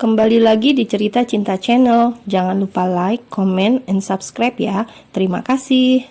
Kembali lagi di Cerita Cinta Channel. Jangan lupa like, comment, and subscribe ya. Terima kasih.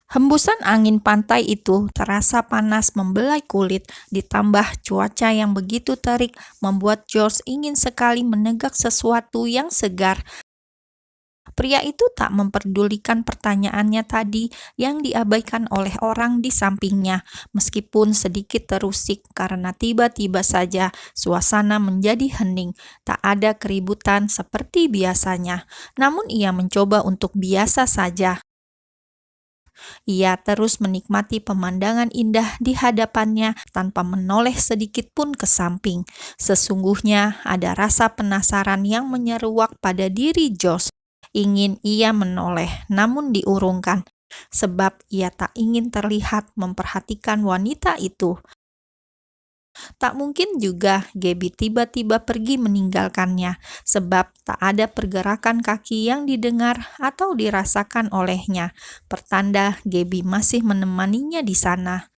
Hembusan angin pantai itu terasa panas membelai kulit, ditambah cuaca yang begitu terik membuat George ingin sekali menegak sesuatu yang segar. Pria itu tak memperdulikan pertanyaannya tadi yang diabaikan oleh orang di sampingnya, meskipun sedikit terusik karena tiba-tiba saja suasana menjadi hening. Tak ada keributan seperti biasanya, namun ia mencoba untuk biasa saja. Ia terus menikmati pemandangan indah di hadapannya tanpa menoleh sedikit pun ke samping. Sesungguhnya ada rasa penasaran yang menyeruak pada diri Josh. Ingin ia menoleh, namun diurungkan, sebab ia tak ingin terlihat memperhatikan wanita itu. Tak mungkin juga Gaby tiba-tiba pergi meninggalkannya, sebab tak ada pergerakan kaki yang didengar atau dirasakan olehnya, pertanda Gaby masih menemaninya di sana.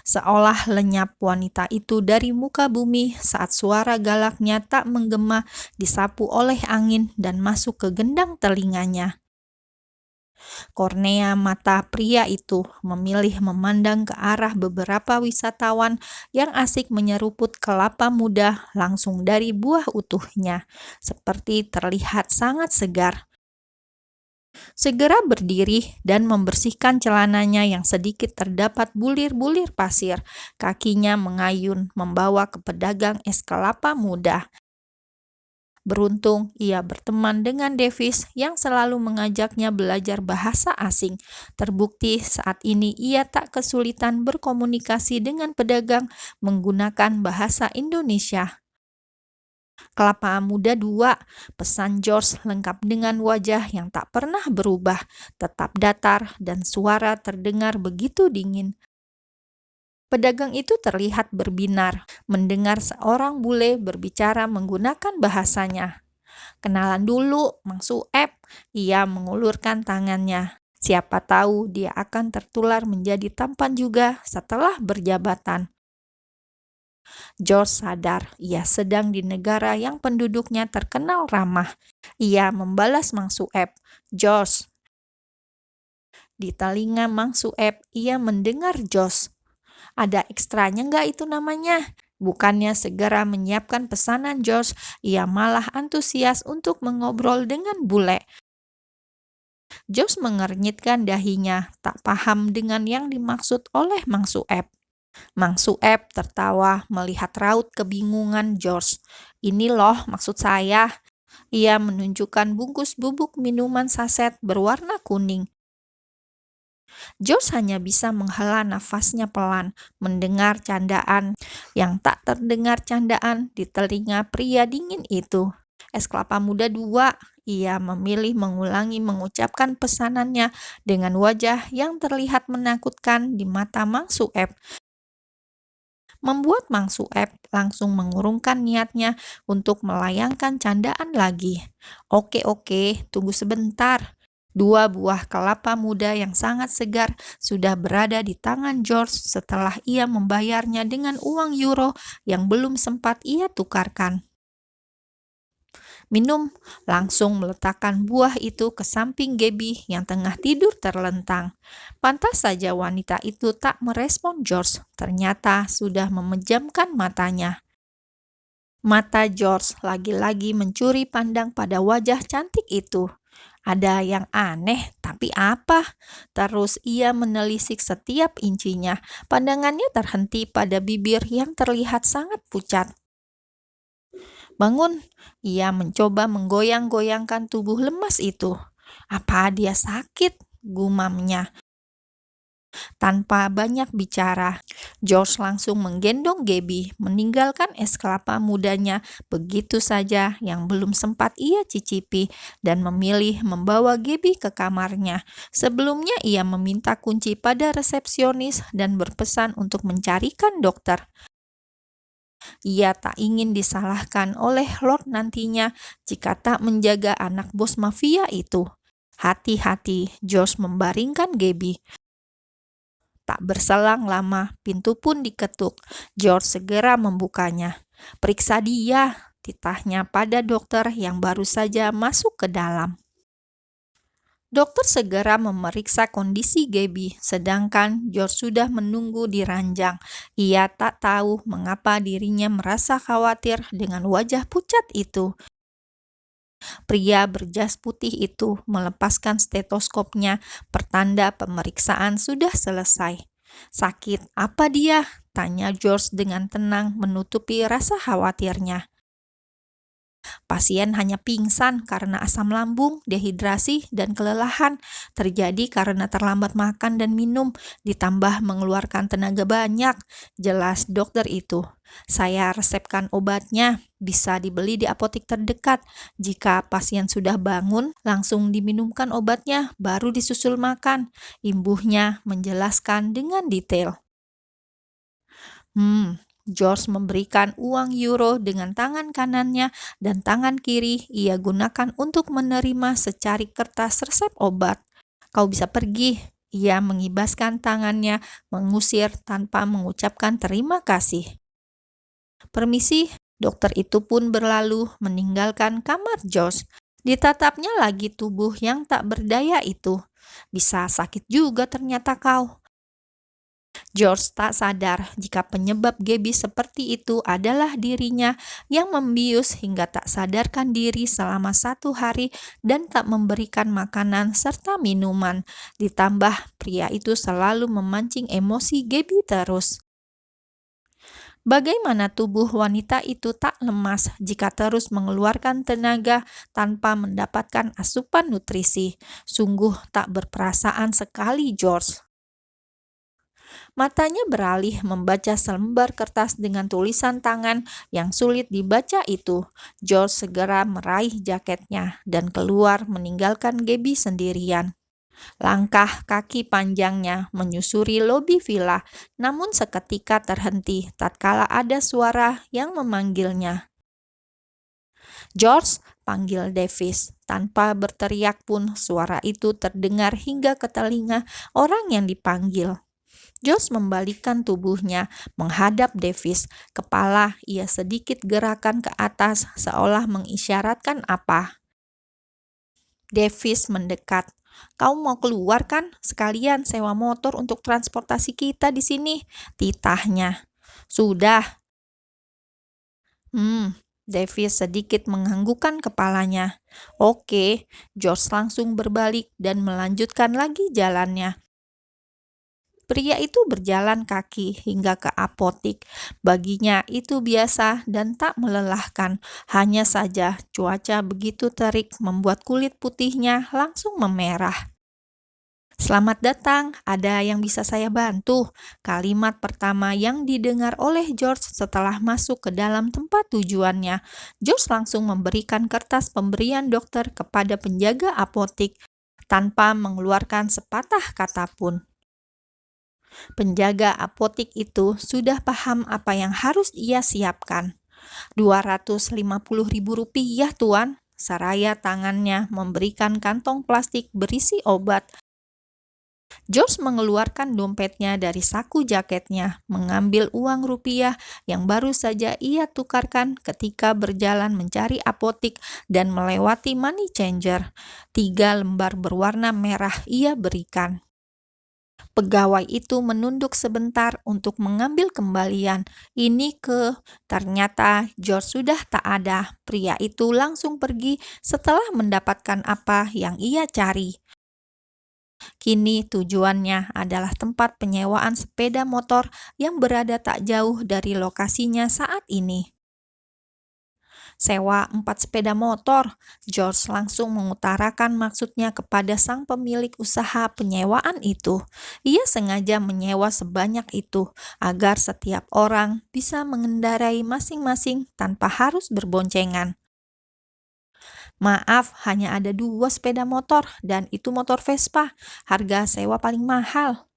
Seolah lenyap wanita itu dari muka bumi saat suara galaknya tak menggema disapu oleh angin dan masuk ke gendang telinganya. Kornea mata pria itu memilih memandang ke arah beberapa wisatawan yang asik menyeruput kelapa muda langsung dari buah utuhnya, seperti terlihat sangat segar. Segera berdiri dan membersihkan celananya yang sedikit terdapat bulir-bulir pasir. Kakinya mengayun membawa ke pedagang es kelapa muda. Beruntung ia berteman dengan Davis yang selalu mengajaknya belajar bahasa asing. Terbukti saat ini ia tak kesulitan berkomunikasi dengan pedagang menggunakan bahasa Indonesia. Kelapa muda 2, pesan George lengkap dengan wajah yang tak pernah berubah, tetap datar dan suara terdengar begitu dingin. Pedagang itu terlihat berbinar mendengar seorang bule berbicara menggunakan bahasanya. "Kenalan dulu, Mang Sueb," ia mengulurkan tangannya. Siapa tahu dia akan tertular menjadi tampan juga setelah berjabatan. George sadar ia sedang di negara yang penduduknya terkenal ramah. Ia membalas Mang Sueb, "George." Di telinga Mang Sueb ia mendengar Josh. "Ada ekstranya nggak itu namanya?" Bukannya segera menyiapkan pesanan George, ia malah antusias untuk mengobrol dengan bule. George mengernyitkan dahinya, tak paham dengan yang dimaksud oleh Mang Sueb. Mang Sueb tertawa melihat raut kebingungan George. "Ini loh maksud saya." Ia menunjukkan bungkus bubuk minuman saset berwarna kuning. George hanya bisa menghela nafasnya pelan, mendengar candaan yang tak terdengar candaan di telinga pria dingin itu. "Es kelapa muda 2, ia memilih mengulangi mengucapkan pesanannya dengan wajah yang terlihat menakutkan di mata Mang Sueb. Membuat Mang Sueb langsung mengurungkan niatnya untuk melayangkan candaan lagi. Oke, tunggu sebentar." 2 buah kelapa muda yang sangat segar sudah berada di tangan George setelah ia membayarnya dengan uang euro yang belum sempat ia tukarkan. "Minum," langsung meletakkan buah itu ke samping Gaby yang tengah tidur terlentang. Pantas saja wanita itu tak merespon George, ternyata sudah memejamkan matanya. Mata George lagi-lagi mencuri pandang pada wajah cantik itu. Ada yang aneh, tapi apa? Terus ia menelisik setiap incinya. Pandangannya terhenti pada bibir yang terlihat sangat pucat. "Bangun," ia mencoba menggoyang-goyangkan tubuh lemas itu. "Apa dia sakit?" gumamnya. Tanpa banyak bicara, George langsung menggendong Gaby, meninggalkan es kelapa mudanya begitu saja yang belum sempat ia cicipi dan memilih membawa Gaby ke kamarnya. Sebelumnya ia meminta kunci pada resepsionis dan berpesan untuk mencarikan dokter. Ia tak ingin disalahkan oleh Lord nantinya jika tak menjaga anak bos mafia itu. Hati-hati, George membaringkan Gaby. Tak berselang lama, pintu pun diketuk. George segera membukanya. "Periksa dia," titahnya pada dokter yang baru saja masuk ke dalam. Dokter segera memeriksa kondisi Gabby, sedangkan George sudah menunggu di ranjang. Ia tak tahu mengapa dirinya merasa khawatir dengan wajah pucat itu. Pria berjas putih itu melepaskan stetoskopnya, pertanda pemeriksaan sudah selesai. "Sakit apa dia?" tanya George dengan tenang menutupi rasa khawatirnya. "Pasien hanya pingsan karena asam lambung, dehidrasi, dan kelelahan. Terjadi karena terlambat makan dan minum, ditambah mengeluarkan tenaga banyak," jelas dokter itu. "Saya resepkan obatnya, bisa dibeli di apotek terdekat. Jika pasien sudah bangun, langsung diminumkan obatnya, baru disusul makan," imbuhnya menjelaskan dengan detail. George memberikan uang euro dengan tangan kanannya dan tangan kiri ia gunakan untuk menerima secari kertas resep obat. "Kau bisa pergi," ia mengibaskan tangannya, mengusir tanpa mengucapkan terima kasih. "Permisi," dokter itu pun berlalu meninggalkan kamar George. Ditatapnya lagi tubuh yang tak berdaya itu. "Bisa sakit juga ternyata kau." George tak sadar jika penyebab Gabby seperti itu adalah dirinya yang membius hingga tak sadarkan diri selama 1 hari dan tak memberikan makanan serta minuman. Ditambah pria itu selalu memancing emosi Gabby terus. Bagaimana tubuh wanita itu tak lemas jika terus mengeluarkan tenaga tanpa mendapatkan asupan nutrisi? Sungguh tak berperasaan sekali George. Matanya beralih membaca selembar kertas dengan tulisan tangan yang sulit dibaca itu. George segera meraih jaketnya dan keluar meninggalkan Gabby sendirian. Langkah kaki panjangnya menyusuri lobi villa, namun seketika terhenti tatkala ada suara yang memanggilnya. "George," panggil Davis. Tanpa berteriak pun suara itu terdengar hingga ke telinga orang yang dipanggil. George membalikkan tubuhnya menghadap Davis. Kepala ia sedikit gerakan ke atas seolah mengisyaratkan apa. Davis mendekat. "Kau mau keluar kan? Sekalian sewa motor untuk transportasi kita di sini," titahnya. "Sudah." Davis sedikit menganggukkan kepalanya. "Oke." George langsung berbalik dan melanjutkan lagi jalannya. Pria itu berjalan kaki hingga ke apotik. Baginya itu biasa dan tak melelahkan. Hanya saja cuaca begitu terik membuat kulit putihnya langsung memerah. "Selamat datang, ada yang bisa saya bantu?" Kalimat pertama yang didengar oleh George setelah masuk ke dalam tempat tujuannya. George langsung memberikan kertas pemberian dokter kepada penjaga apotik tanpa mengeluarkan sepatah kata pun. Penjaga apotik itu sudah paham apa yang harus ia siapkan. "Rp250.000, Tuan," saraya tangannya memberikan kantong plastik berisi obat. George mengeluarkan dompetnya dari saku jaketnya, mengambil uang rupiah yang baru saja ia tukarkan ketika berjalan mencari apotik dan melewati money changer. 3 lembar berwarna merah ia berikan. Pegawai itu menunduk sebentar untuk mengambil kembalian. Ternyata George sudah tak ada. Pria itu langsung pergi setelah mendapatkan apa yang ia cari. Kini tujuannya adalah tempat penyewaan sepeda motor yang berada tak jauh dari lokasinya saat ini. "Sewa 4 sepeda motor." George langsung mengutarakan maksudnya kepada sang pemilik usaha penyewaan itu. Ia sengaja menyewa sebanyak itu agar setiap orang bisa mengendarai masing-masing tanpa harus berboncengan. "Maaf, hanya ada 2 sepeda motor dan itu motor Vespa. Harga sewa paling mahal."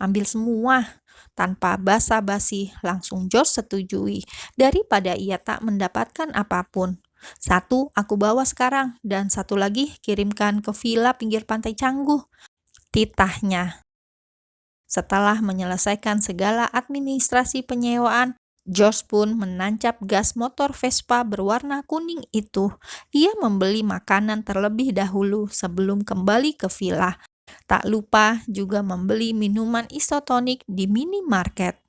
"Ambil semua." Tanpa basa-basi, langsung George setujui, daripada ia tak mendapatkan apapun. "1 aku bawa sekarang, dan 1 lagi kirimkan ke villa pinggir pantai Canggu," titahnya. Setelah menyelesaikan segala administrasi penyewaan, George pun menancap gas motor Vespa berwarna kuning itu. Ia membeli makanan terlebih dahulu sebelum kembali ke villa. Tak lupa juga membeli minuman isotonik di minimarket.